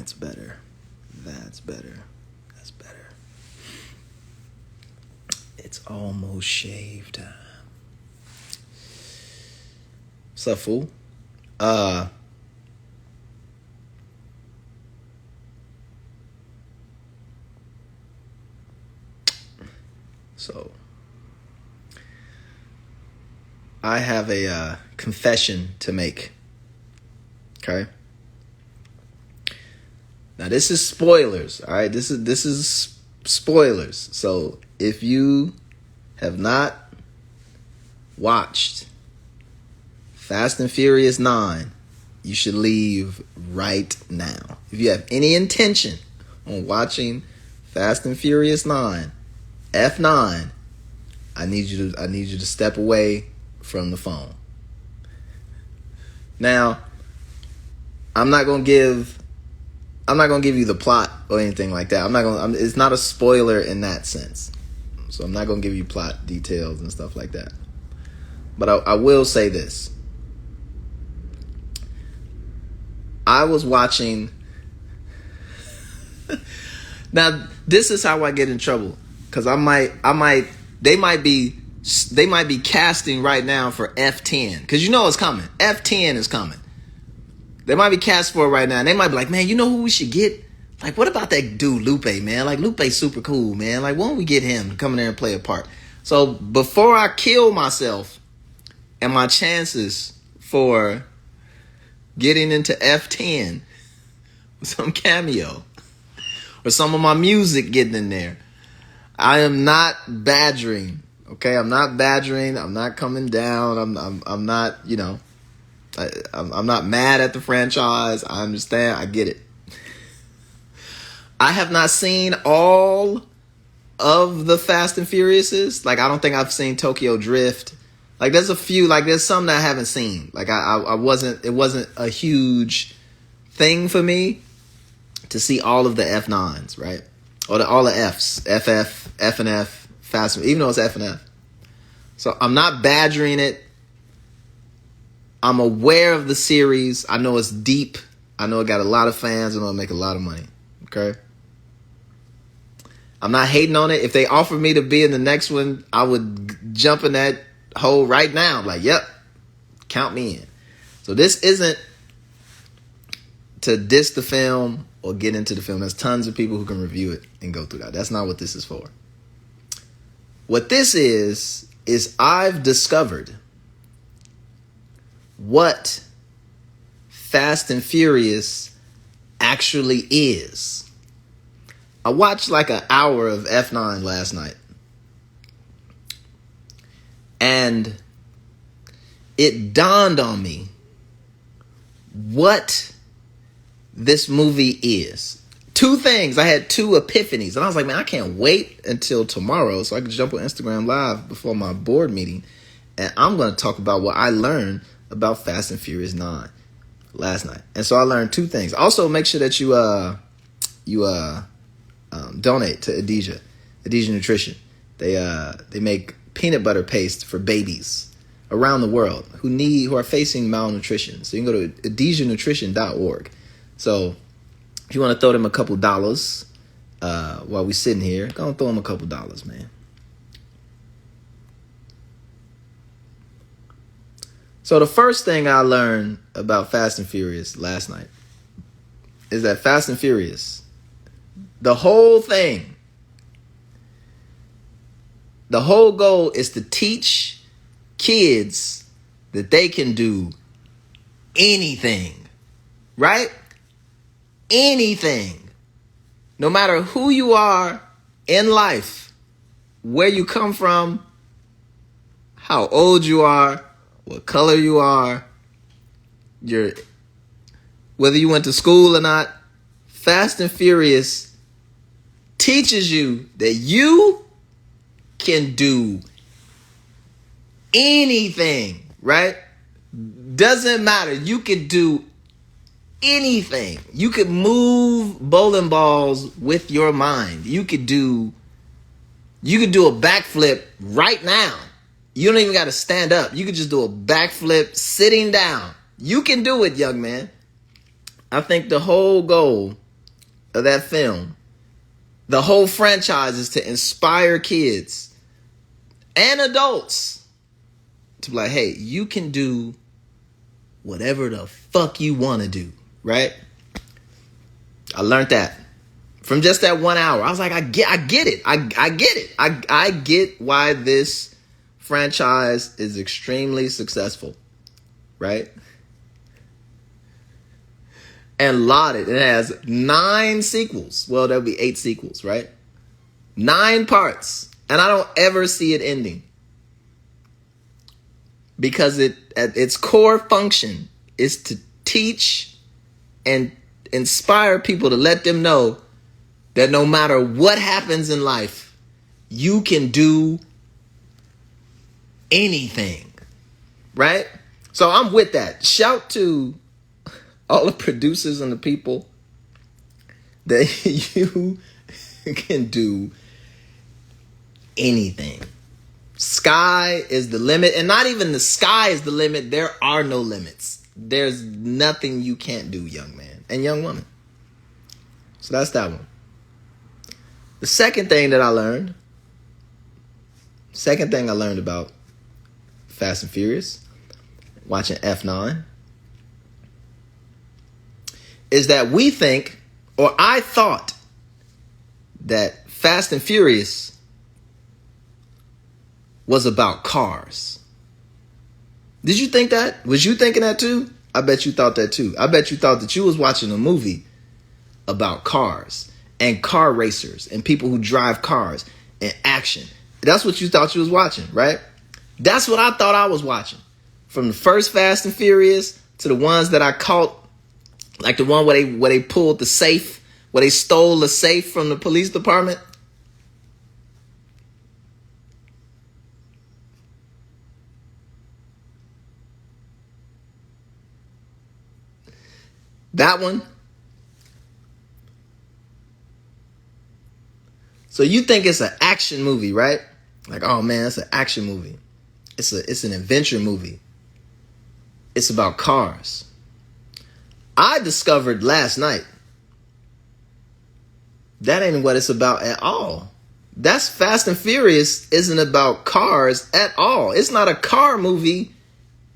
That's better. That's better. That's better. It's almost shave time. What's up, fool? So I have a confession to make. Okay. Now this is spoilers. All right. This is spoilers. So if you have not watched Fast and Furious 9, you should leave right now. If you have any intention on watching Fast and Furious 9, F9, I need you to step away from the phone. Now, I'm not gonna give you the plot or anything like that. It's not a spoiler in that sense. So I'm not gonna give you plot details and stuff like that. But I will say this. I was watching. Now, this is how I get in trouble. Because they might be casting right now for F10. Because you know it's coming. F10 is coming. They might be cast for it right now. And they might be like, man, you know who we should get? Like, what about that dude, Lupe, man? Like, Lupe's super cool, man. Like, why don't we get him to come in there and play a part? So, before I kill myself and my chances for getting into F10 with some cameo or some of my music getting in there, I am not badgering, okay? I'm not badgering. I'm not coming down. I'm not, I'm not mad at the franchise. I understand. I get it. I have not seen all of the Fast and Furiouses. Like, I don't think I've seen Tokyo Drift. Like, there's a few. Like, there's some that I haven't seen. Like, it wasn't a huge thing for me to see all of the F9s, right? Or all the Fs, FF, F and F, Fast, even though it's F and F. So I'm not badgering it. I'm aware of the series. I know it's deep. I know it got a lot of fans. I know it make a lot of money. Okay? I'm not hating on it. If they offered me to be in the next one, I would jump in that hole right now. Like, yep, count me in. So this isn't to diss the film or get into the film. There's tons of people who can review it and go through that. That's not what this is for. What this is I've discovered what Fast and Furious actually is. I watched like an hour of F9 last night. And it dawned on me what this movie is. Two things. I had two epiphanies. And I was like, man, I can't wait until tomorrow so I can jump on Instagram Live before my board meeting. And I'm going to talk about what I learned about Fast and Furious 9 last night. And so I learned two things. Also, make sure that you donate to Adhesia Nutrition. They make peanut butter paste for babies around the world who are facing malnutrition. So you can go to adhesianutrition.org. So if you want to throw them a couple dollars while we sitting here, go and throw them a couple dollars, man. So the first thing I learned about Fast and Furious last night is that Fast and Furious, the whole thing, the whole goal is to teach kids that they can do anything, right? Anything. No matter who you are in life, where you come from, how old you are, what color you are, whether you went to school or not, Fast and Furious teaches you that you can do anything, right? Doesn't matter. You can do anything. You could move bowling balls with your mind. You could do a backflip right now. You don't even got to stand up. You could just do a backflip sitting down. You can do it, young man. I think the whole goal of that film, the whole franchise is to inspire kids and adults to be like, hey, you can do whatever the fuck you want to do, right? I learned that from just that 1 hour. I was like, I get it. I get it. I get why this franchise is extremely successful, right? And lauded. It has 9 sequels. Well, there'll be 8 sequels, right? 9 parts. And I don't ever see it ending. Because its core function is to teach and inspire people, to let them know that no matter what happens in life, you can do anything, right? So I'm with that. Shout to all the producers and the people that you can do anything. Sky is the limit. And not even the sky is the limit. There are no limits. There's nothing you can't do, young man and young woman. So that's that one. The second thing I learned about Fast and Furious, watching F9, is that we think, or I thought, that Fast and Furious was about cars. Did you think that? Was you thinking that too? I bet you thought that too. I bet you thought that you was watching a movie about cars and car racers and people who drive cars and action. That's what you thought you was watching, right? That's what I thought I was watching. From the first Fast and Furious to the ones that I caught, like the one where they pulled the safe, where they stole the safe from the police department. That one. So you think it's an action movie, right? Like, oh man, it's an action movie. It's an adventure movie. It's about cars. I discovered last night that ain't what it's about at all. That's Fast and Furious isn't about cars at all. It's not a car movie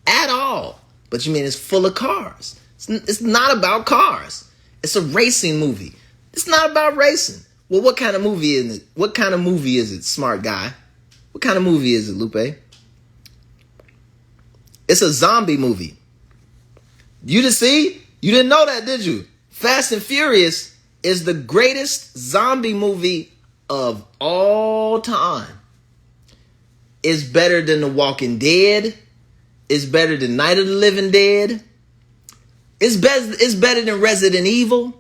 at all. But you mean it's full of cars. It's not about cars. It's a racing movie. It's not about racing. Well, what kind of movie is it? What kind of movie is it, smart guy? What kind of movie is it, Lupe? It's a zombie movie. You didn't know that, did you? Fast and Furious is the greatest zombie movie of all time. It's better than The Walking Dead. It's better than Night of the Living Dead. It's better than Resident Evil.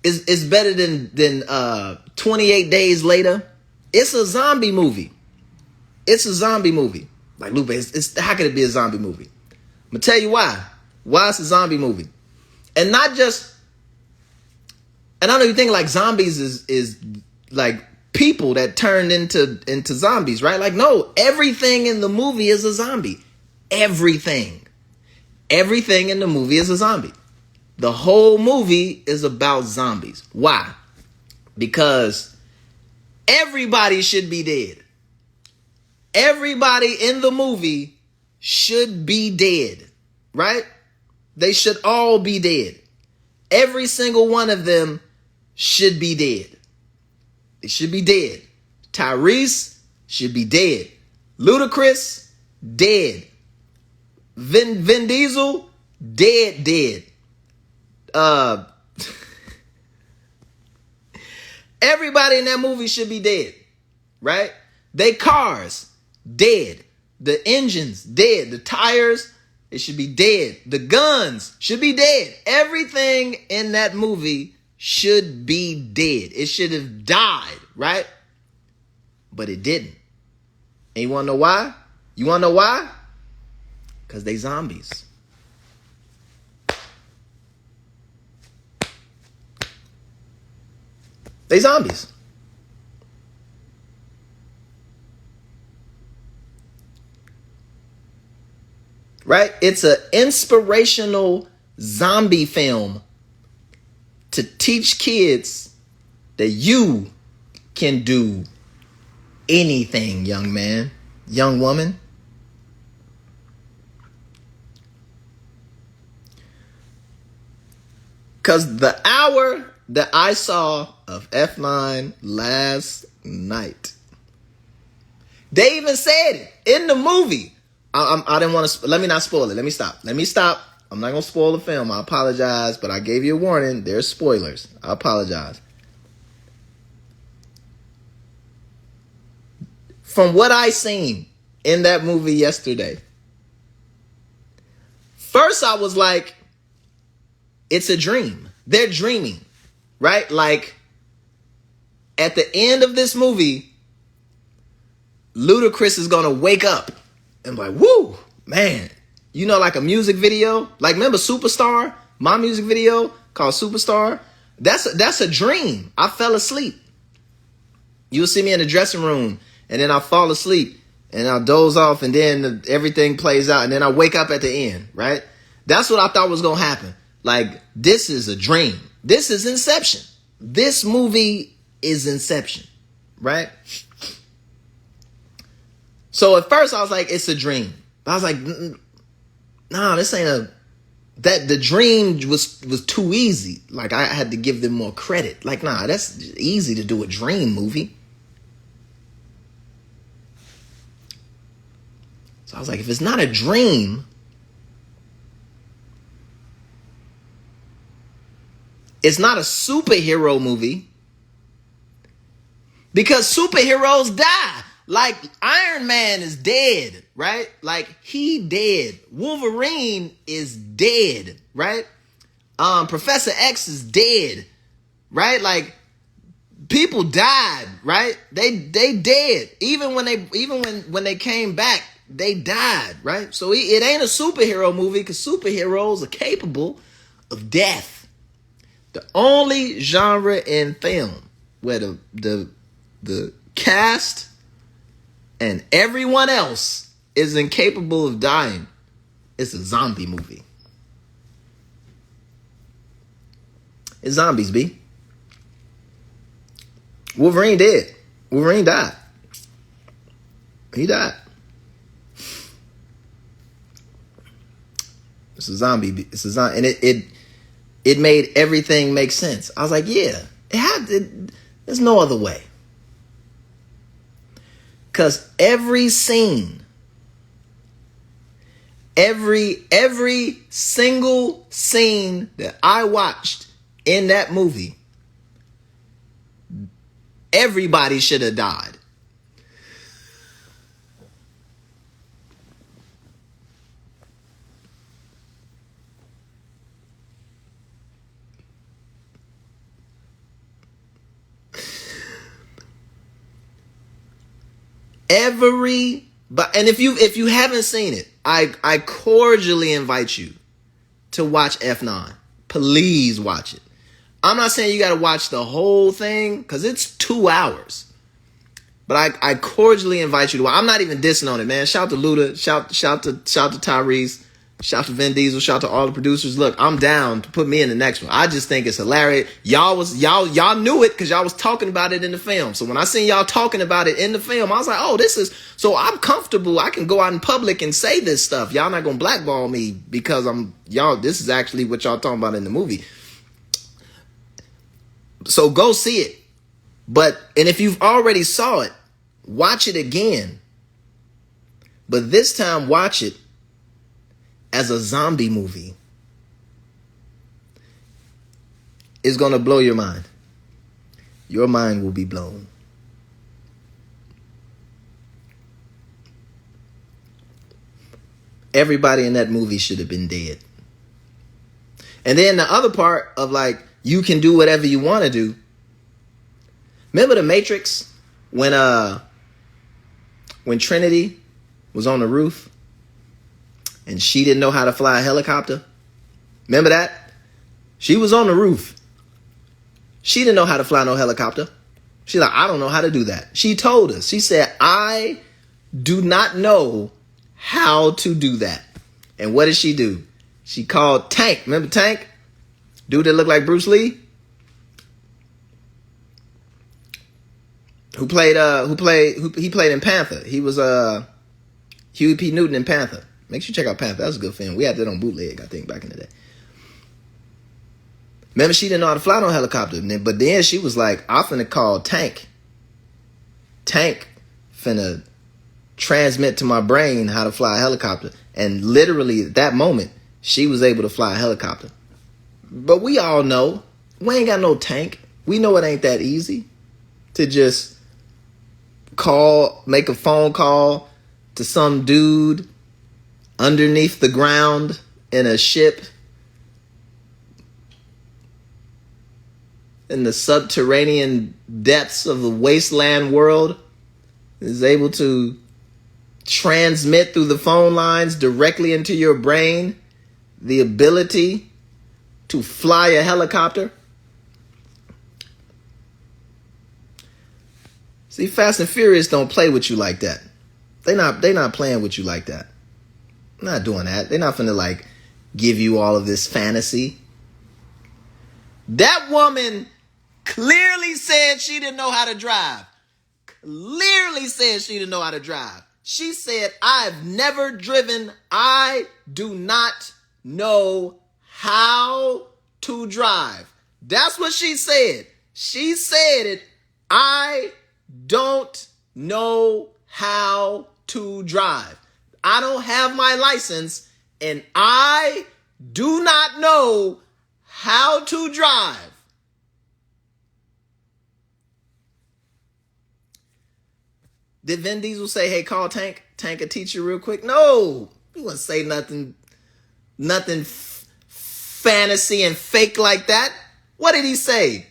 It's better than 28 Days Later. It's a zombie movie. It's a zombie movie. Like, Lupe, how could it be a zombie movie? I'm going to tell you why. Why it's a zombie movie. And not just... And I know you think like zombies is like people that turned into zombies, right? Like, no, everything in the movie is a zombie. Everything. Everything in the movie is a zombie. The whole movie is about zombies. Why? Because everybody should be dead. Everybody in the movie should be dead, right? They should all be dead. Every single one of them should be dead. They should be dead. Tyrese should be dead. Ludacris, dead. Vin Diesel, dead. Everybody in that movie should be dead, right? They cars, dead. The engines, dead. The tires, it should be dead. The guns should be dead. Everything in that movie should be dead. It should have died, right? But it didn't. And you want to know why? Because they zombies. They zombies. Right? It's an inspirational zombie film to teach kids that you can do anything, young man, young woman. Because the hour that I saw of F9 last night, they even said it in the movie. I didn't want to. Let me not spoil it. Let me stop. I'm not going to spoil the film. I apologize, but I gave you a warning. There's spoilers. I apologize. From what I seen in that movie yesterday, first I was like, it's a dream. They're dreaming, right? Like, at the end of this movie, Ludacris is going to wake up and be like, woo, man. You know, like a music video? Like, remember Superstar? My music video called Superstar? That's a dream. I fell asleep. You'll see me in the dressing room, and then I'll fall asleep, and I'll doze off, and then everything plays out, and then I wake up at the end, right? That's what I thought was going to happen. Like, this is a dream. This is Inception. This movie is Inception, right? So at first I was like, it's a dream. But I was like, nah, this ain't that the dream was too easy. Like, I had to give them more credit. Like, nah, that's easy to do a dream movie. So I was like, if it's not a dream, it's not a superhero movie, because superheroes die. Like, Iron Man is dead, right? Like, he dead. Wolverine is dead, right? Professor X is dead, right? Like, people died, right? They dead. Even when they came back, they died, right? So it ain't a superhero movie, because superheroes are capable of death. The only genre in film where the cast and everyone else is incapable of dying, it's a zombie movie. It's zombies, B. Wolverine dead. Wolverine died. He died. It's a zombie. It's a zombie, and it made everything make sense. I was like, yeah, there's no other way. Because every scene, every single scene that I watched in that movie, everybody should have died. And if you haven't seen it, I cordially invite you to watch F9. Please watch it. I'm not saying you got to watch the whole thing, because it's 2 hours. But I cordially invite you to watch. I'm not even dissing on it, man. Shout to Luda. Shout to Tyrese. Shout to Vin Diesel. Shout to all the producers. Look, I'm down to put me in the next one. I just think it's hilarious. Y'all knew it because y'all was talking about it in the film. So when I seen y'all talking about it in the film, I was like, oh, so I'm comfortable. I can go out in public and say this stuff. Y'all not gonna blackball me because this is actually what y'all talking about in the movie. So go see it. And if you've already saw it, watch it again. But this time watch it as a zombie movie. It's going to blow your mind. Your mind will be blown. Everybody in that movie should have been dead. And then the other part of, like, you can do whatever you want to do. Remember the Matrix when Trinity was on the roof and she didn't know how to fly a helicopter? Remember that? She was on the roof. She didn't know how to fly no helicopter. She's like, I don't know how to do that. She told us. She said, I do not know how to do that. And what did she do? She called Tank. Remember Tank? Dude that looked like Bruce Lee? He played in Panther. He was Huey P. Newton in Panther. Make sure you check out Panther. That was a good film. We had that on bootleg, I think, back in the day. Remember, she didn't know how to fly no helicopter, but then she was like, "I'm finna call Tank. Tank finna transmit to my brain how to fly a helicopter." And literally at that moment, she was able to fly a helicopter. But we all know, we ain't got no tank. We know it ain't that easy to just make a phone call to some dude underneath the ground in a ship in the subterranean depths of the wasteland world, is able to transmit through the phone lines directly into your brain the ability to fly a helicopter. See, Fast and Furious don't play with you like that. They not playing with you like that. Not doing that. They're not finna like give you all of this fantasy. That woman clearly said she didn't know how to drive. Clearly said she didn't know how to drive. She said, "I've never driven. I do not know how to drive." That's what she said. She said it. "I don't know how to drive. I don't have my license and I do not know how to drive." Did Vin Diesel say, "Hey, call Tank. Tank will teach you real quick"? No. He wouldn't say nothing fantasy and fake like that. What did he say?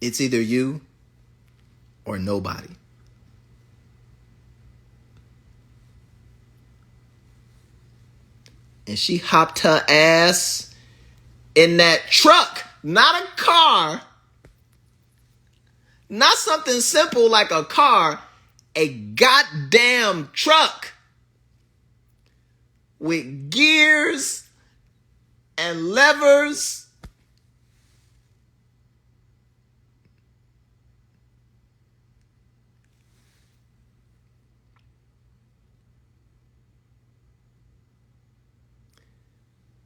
"It's either you or nobody." And she hopped her ass in that truck, not a car. Not something simple like a car, a goddamn truck with gears and levers.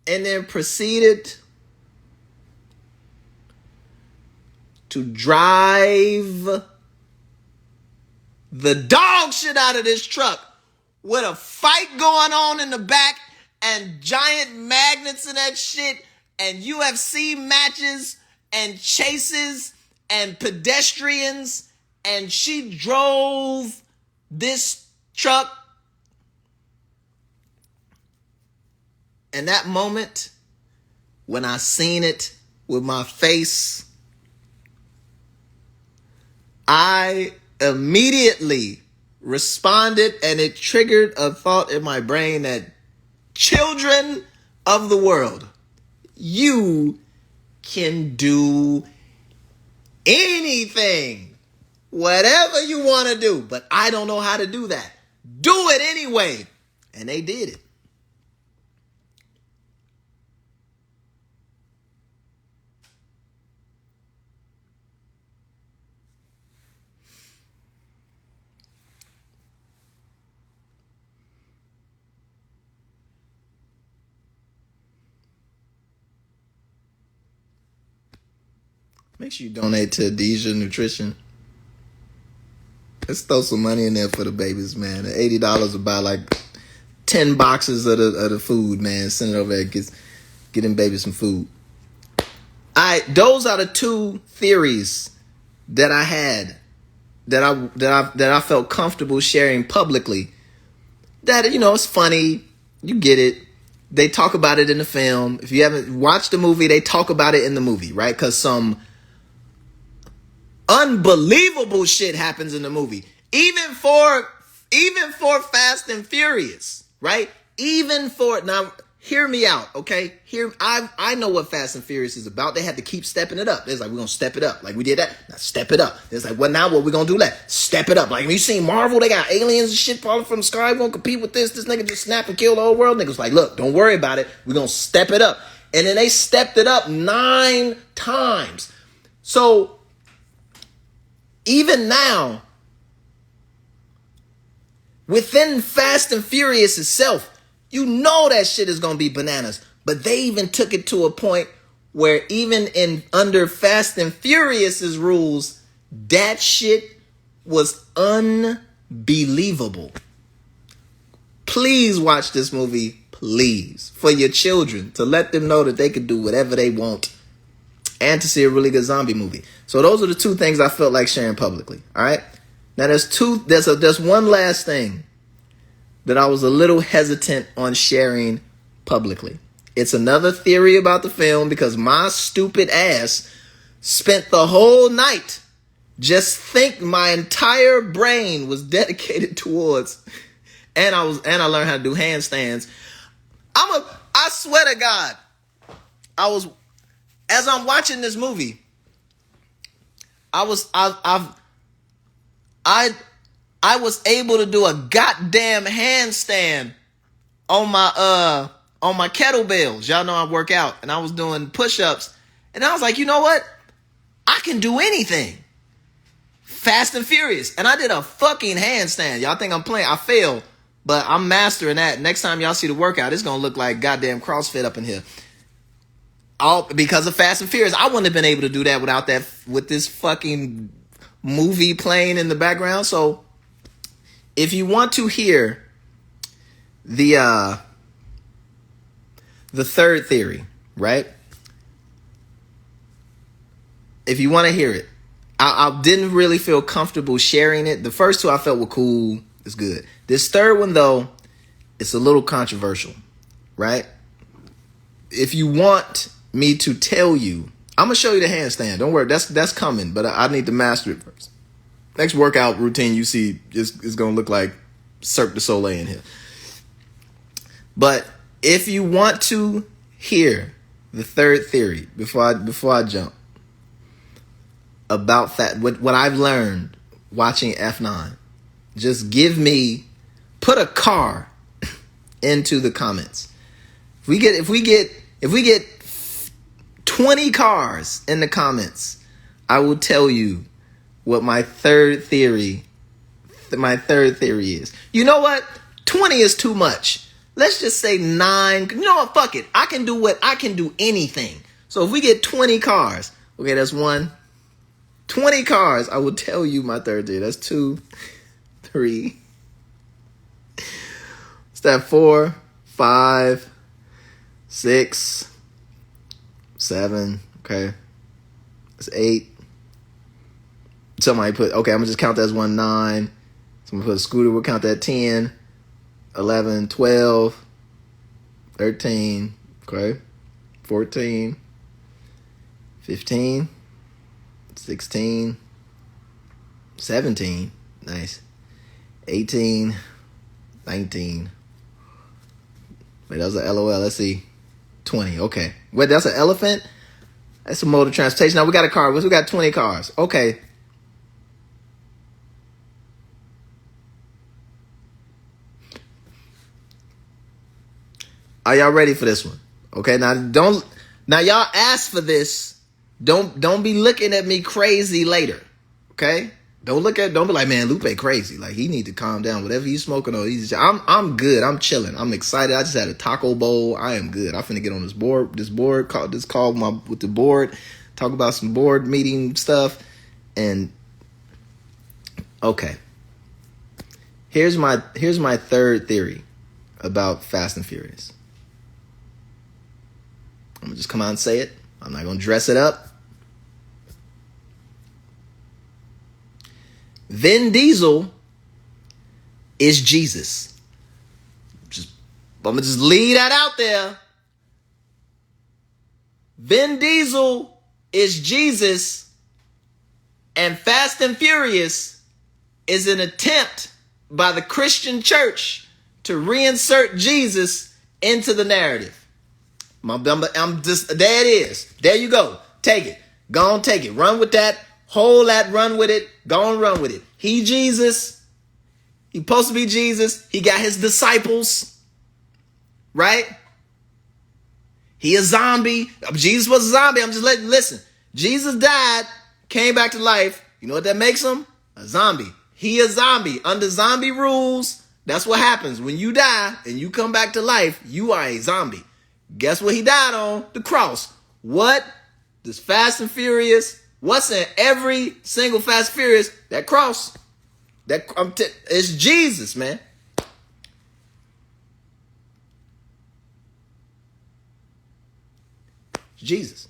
And then proceeded to drive the dog shit out of this truck with a fight going on in the back and giant magnets and that shit and UFC matches and chases and pedestrians, and she drove this truck. And that moment, when I seen it with my face, I immediately responded, and it triggered a thought in my brain that, children of the world, you can do anything, whatever you want to do, but I don't know how to do that. Do it anyway. And they did it. Make sure you donate to Deja Nutrition. Let's throw some money in there for the babies, man. $80 will buy like 10 boxes of the food, man. Send it over there. Get them babies some food. Those are the two theories that I had that I felt comfortable sharing publicly. That, it's funny. You get it. They talk about it in the film. If you haven't watched the movie, they talk about it in the movie, right? Because some unbelievable shit happens in the movie. Even for Fast and Furious, right? Now, hear me out, okay? I know what Fast and Furious is about. They had to keep stepping it up. It's like, we're going to step it up. Like, we did that. Now, step it up. It's like, now what we going to do that? Step it up. Like, you seen Marvel? They got aliens and shit falling from the sky. We're going to compete with this. This nigga just snap and kill the whole world. Niggas like, look, don't worry about it. We're going to step it up. And then they stepped it up 9 times. So Even now, within Fast and Furious itself, you know that shit is gonna be bananas. But they even took it to a point where even in under Fast and Furious's rules, that shit was unbelievable. Please watch this movie, please, for your children, to let them know that they can do whatever they want, and to see a really good zombie movie. So those are the two things I felt like sharing publicly. All right. Now there's one last thing that I was a little hesitant on sharing publicly. It's another theory about the film because my stupid ass spent the whole night my entire brain was dedicated towards, and I learned how to do handstands. I swear to God, as I'm watching this movie, I was able to do a goddamn handstand on my kettlebells. Y'all know I work out, and I was doing push-ups, and I was like, you know what? I can do anything. Fast and Furious. And I did a fucking handstand. Y'all think I'm playing? I failed, but I'm mastering that. Next time y'all see the workout, it's going to look like goddamn CrossFit up in here. All because of Fast and Furious. I wouldn't have been able to do that with this fucking movie playing in the background. So if you want to hear the third theory, right? If you want to hear it, I didn't really feel comfortable sharing it. The first two I felt were cool. It's good. This third one, though, it's a little controversial, right? If you want me to tell you, I'm going to show you the handstand. Don't worry. That's coming, but I need to master it first. Next workout routine you see is going to look like Cirque du Soleil in here. But if you want to hear the third theory before I jump about that, what I've learned watching F9, just put a car into the comments. If we get 20 cars in the comments, I will tell you what my third theory is. You know what? 20 is too much. Let's just say 9. You know what? Fuck it. I can do anything. So if we get 20 cars, okay, that's 20 cars, I will tell you my third theory. That's 2, 3. What's that? 4, 5, 6, 7. Okay. That's 8. Somebody I'm going to just count that as 1, 9. Somebody put a scooter, we'll count that 10, 11, 12, 13, okay, 14, 15, 16, 17, nice, 18, 19, wait, that was an LOL, let's see, 20, okay. Wait, that's an elephant? That's a mode of transportation. Now we got a car, we got 20 cars, okay. Are y'all ready for this one? Okay, now y'all ask for this. Don't be looking at me crazy later. Okay? Don't be like, man, Lupe crazy. Like, he need to calm down. Whatever he's smoking on, I'm good. I'm chilling. I'm excited. I just had a taco bowl. I am good. I'm finna get on this board with the board, talk about some board meeting stuff. And okay. Here's my third theory about Fast and Furious. I'm going to just come out and say it. I'm not going to dress it up. Vin Diesel is Jesus. I'm going to just leave that out there. Vin Diesel is Jesus, and Fast and Furious is an attempt by the Christian church to reinsert Jesus into the narrative. I'm just, there it is. There you go. Take it. Go on, take it. Run with that. Hold that. Run with it. Go on, run with it. He Jesus. He supposed to be Jesus. He got his disciples. Right? He a zombie. Jesus was a zombie. I'm just listen. Jesus died, came back to life, You know what that makes him? A zombie. He a zombie. Under zombie rules, that's what happens. When you die and you come back to life, you are a zombie. Guess what he died on? The cross. What? This Fast and Furious. What's in every single Fast and Furious? That cross. It's Jesus, man. It's Jesus.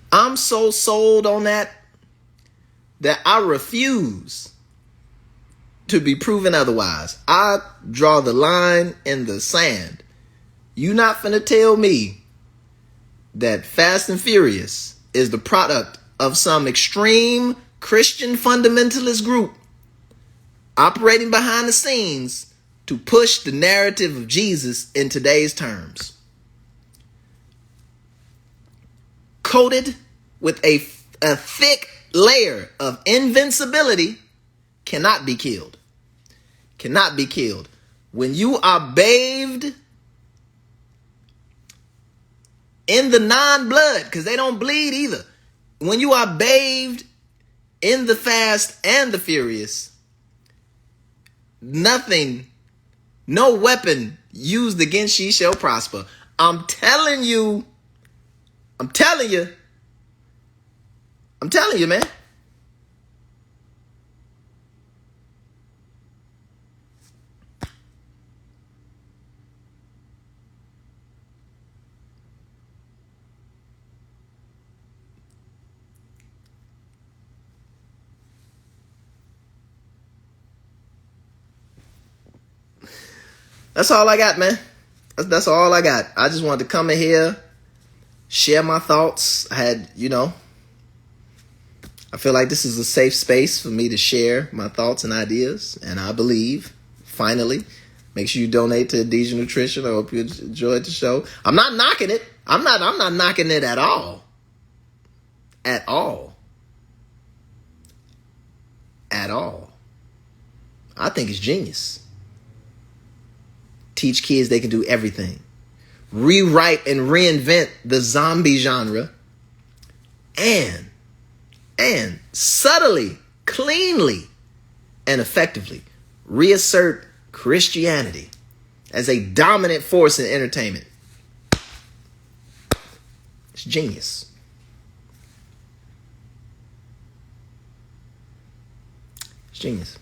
I'm so sold on that I refuse to be proven otherwise. I draw the line in the sand. You not finna tell me that Fast and Furious is the product of some extreme Christian fundamentalist group operating behind the scenes to push the narrative of Jesus in today's terms. Coated with a thick layer of invincibility, cannot be killed. Cannot be killed. When you are bathed in the non-blood, because they don't bleed either. When you are bathed in the Fast and the Furious, nothing, no weapon used against ye shall prosper. I'm telling you, man. That's all I got, man. That's all I got. I just wanted to come in here, share my thoughts. I feel like this is a safe space for me to share my thoughts and ideas. And I believe, finally, make sure you donate to Adhesia Nutrition. I hope you enjoyed the show. I'm not knocking it. I'm not knocking it at all. At all. At all. I think it's genius. Teach kids they can do everything. Rewrite and reinvent the zombie genre. And subtly, cleanly, and effectively reassert Christianity as a dominant force in entertainment. It's genius. It's genius.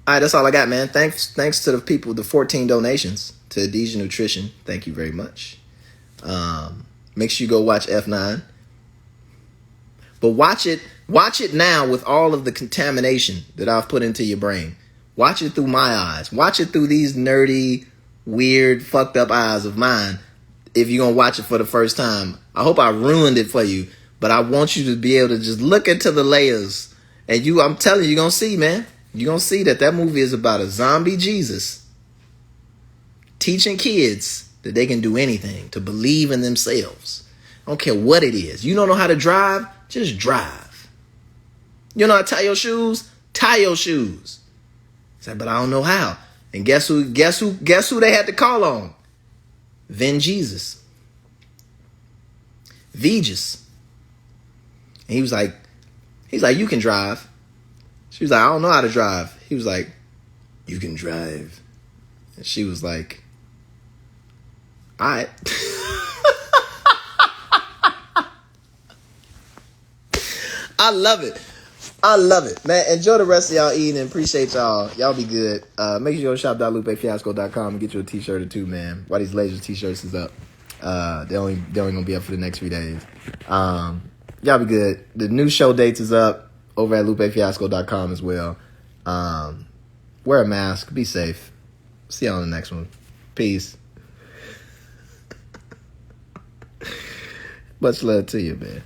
All right, that's all I got, man. Thanks to the people, the 14 donations to Adhesia Nutrition. Thank you very much. Make sure you go watch F9. But watch it now with all of the contamination that I've put into your brain. Watch it through my eyes. Watch it through these nerdy, weird, fucked up eyes of mine. If you're going to watch it for the first time, I hope I ruined it for you, but I want you to be able to just look into the layers. And I'm telling you, you're going to see, man. You're going to see that movie is about a zombie Jesus teaching kids that they can do anything, to believe in themselves. I don't care what it is. You don't know how to drive? Just drive. You know how to tie your shoes? Tie your shoes. Say, but I don't know how. And guess who they had to call on? Vin Jesus. Vegis. And he was like, you can drive. She was like, I don't know how to drive. He was like, you can drive. And she was like, all right. I love it. Man, enjoy the rest of y'all eating and appreciate y'all. Y'all be good. Make sure you go to shop.lupefiasco.com and get you a t-shirt or two, man. While these laser t-shirts is up. They're only gonna be up for the next few days. Y'all be good. The new show dates is up over at lupefiasco.com as well. Wear a mask. Be safe. See y'all on the next one. Peace. Much love to you, man.